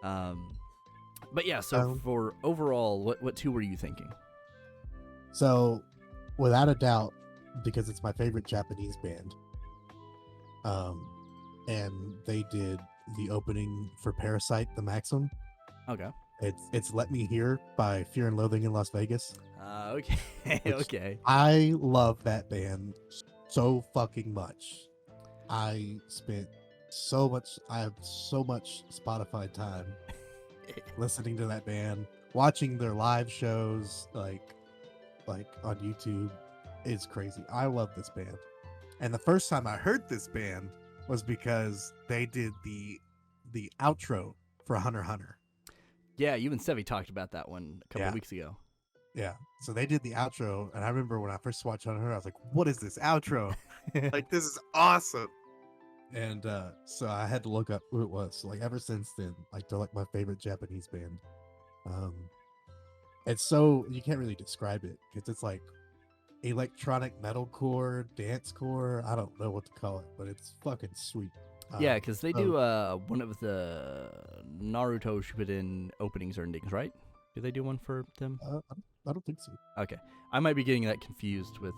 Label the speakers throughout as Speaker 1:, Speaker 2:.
Speaker 1: But yeah, so for overall, what two were you thinking?
Speaker 2: So, without a doubt, because it's my favorite Japanese band, and they did the opening for Parasite, the Maxim.
Speaker 1: Okay.
Speaker 2: It's Let Me Hear by Fear and Loathing in Las Vegas.
Speaker 1: Okay. Okay.
Speaker 2: I love that band so fucking much. I have so much Spotify time listening to that band, watching their live shows, like on YouTube. Is crazy. I love this band. And the first time I heard this band was because they did the outro for Hunter x Hunter.
Speaker 1: Yeah, you and Sevi talked about that one a couple weeks ago.
Speaker 2: Yeah. So they did the outro, and I remember when I first watched Hunter x Hunter, I was like, what is this outro? Like, this is awesome. And so I had to look up who it was. So, like, ever since then, like, they're like my favorite Japanese band. It's so, you can't really describe it because it's like electronic metalcore, dancecore. I don't know what to call it, but it's fucking sweet.
Speaker 1: Yeah, because they do one of the Naruto Shippuden openings or endings, right? Do they do one for them?
Speaker 2: I don't think so.
Speaker 1: Okay. I might be getting that confused with,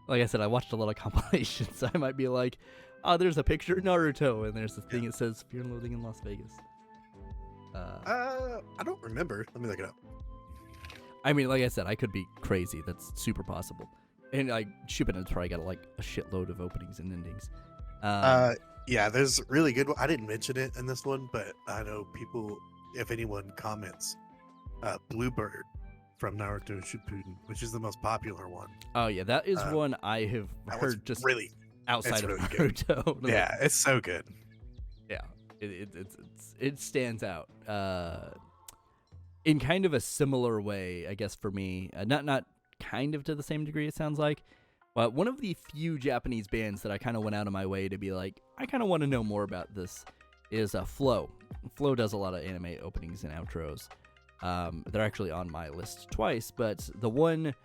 Speaker 1: like I said, I watched a lot of compilations, so I might be like, oh, there's a picture of Naruto, and there's this thing that says Fear and Loathing in Las Vegas.
Speaker 3: I don't remember. Let me look it up.
Speaker 1: I mean, like I said, I could be crazy. That's super possible. And like Shippuden's probably got like a shitload of openings and endings.
Speaker 3: Yeah, there's really good one. I didn't mention it in this one, but I know people, if anyone comments, Bluebird from Naruto Shippuden, which is the most popular one.
Speaker 1: Oh yeah, that is one I have heard just really outside of Naruto.
Speaker 3: Yeah, it's so good.
Speaker 1: Yeah, it stands out. In kind of a similar way, I guess for me, not kind of to the same degree. It sounds like. But one of the few Japanese bands that I kind of went out of my way to be like, I kind of want to know more about this is Flow. Flow does a lot of anime openings and outros. They're actually on my list twice, but the one,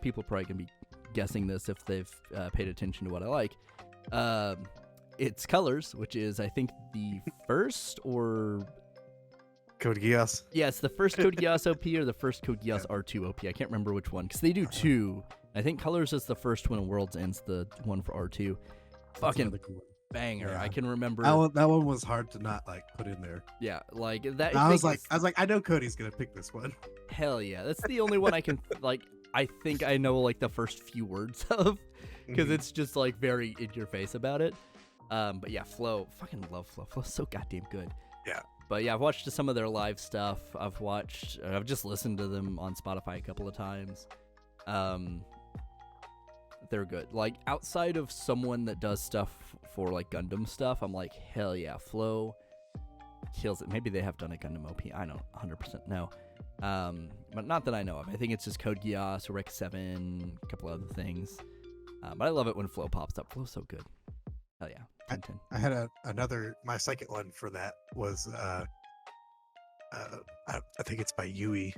Speaker 1: people probably can be guessing this if they've paid attention to what I like. It's Colors, which is, I think, the first or...
Speaker 3: Code Geass?
Speaker 1: Yeah, it's the first Code Geass OP or the first Code Geass R2 OP. I can't remember which one, because they do two. I think Colors is the first one, and Worlds End's the one for R2. Fucking cool banger. Yeah. I can remember.
Speaker 2: That one was hard to not, like, put in there.
Speaker 1: Yeah, like, that.
Speaker 2: I was like, I know Cody's going to pick this one.
Speaker 1: Hell yeah. That's the only one I can, like, I think I know, like, the first few words of, because it's just, like, very in your face about it. But yeah, Flow. Fucking love Flow. Flow's so goddamn good.
Speaker 3: Yeah.
Speaker 1: But yeah, I've watched some of their live stuff. I've just listened to them on Spotify a couple of times. They're good. Like, outside of someone that does stuff for like Gundam stuff, I'm like, hell yeah, Flow kills it. Maybe they have done a Gundam OP. I don't 100% know. But not that I know of. I think it's just Code Geass or Epi7, a couple other things. But I love it when Flow pops up. Flow's so good. Hell yeah. 10.
Speaker 3: I had my second one for that was I think it's by Yui.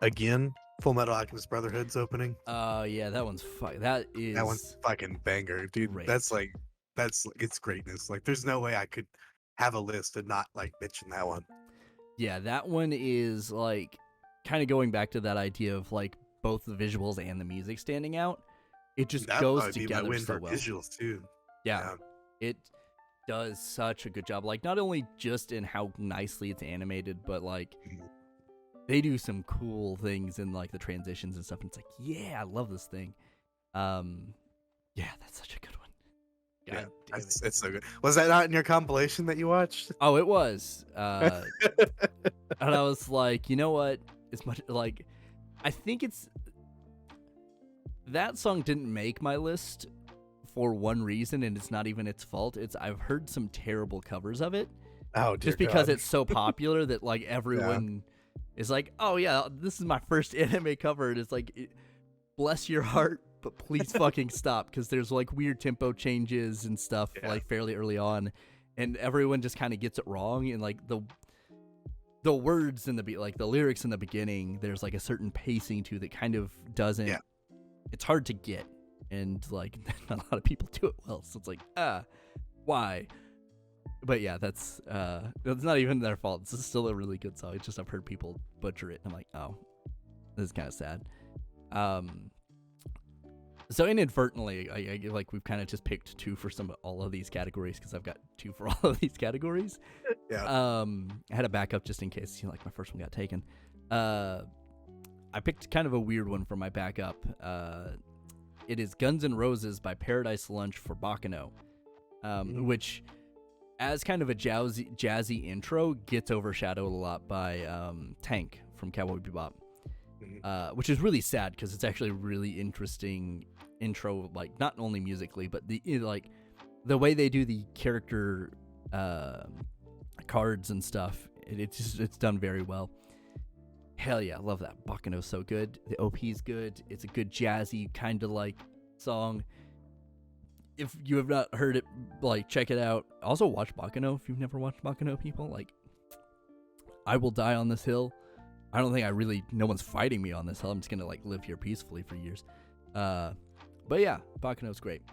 Speaker 3: Again, Full Metal Alchemist Brotherhood's opening.
Speaker 1: Yeah, that one's that
Speaker 3: one's fucking banger, dude. Great. That's it's greatness. Like, there's no way I could have a list and not like mention that one.
Speaker 1: Yeah, that one is like kind of going back to that idea of like both the visuals and the music standing out. It just goes together so well.
Speaker 3: Visuals too.
Speaker 1: Yeah, it does such a good job. Like, not only just in how nicely it's animated, but like they do some cool things in like the transitions and stuff. And it's like, yeah, I love this thing. Yeah, that's such a good one.
Speaker 3: God, yeah, it's so good. Was that not in your compilation that you watched?
Speaker 1: Oh, it was. And I was like, you know what? As much like, I think that song didn't make my list for one reason, and it's not even its fault. I've heard some terrible covers of it.
Speaker 3: Oh,
Speaker 1: just because it's so popular that like everyone is like, oh yeah, this is my first anime cover, and it's like, bless your heart, but please fucking stop, because there's like weird tempo changes and stuff like fairly early on, and everyone just kind of gets it wrong, and like the words in the like the lyrics in the beginning, there's like a certain pacing to that kind of doesn't. Yeah. It's hard to get. And like not a lot of people do it well, so it's like, why? But yeah, that's not even their fault. This is still a really good song. It's just I've heard people butcher it. And I'm like, oh, this is kind of sad. So inadvertently, I like we've kind of just picked two for all of these categories because I've got two for all of these categories.
Speaker 3: Yeah.
Speaker 1: I had a backup just in case like my first one got taken. I picked kind of a weird one for my backup. It is Guns N' Roses by Paradise Lunch for Bacano, which, as kind of a jazzy intro, gets overshadowed a lot by Tank from Cowboy Bebop, which is really sad because it's actually a really interesting intro, like not only musically but the way they do the character cards and stuff. It's done very well. Hell yeah, I love that. Bacano's so good. The OP's good. It's a good jazzy kind of like song. If you have not heard it, like check it out. Also watch Bacano if you've never watched Bacano, people. Like, I will die on this hill. I don't think no one's fighting me on this hill. I'm just gonna like live here peacefully for years. But yeah, Bacano's great.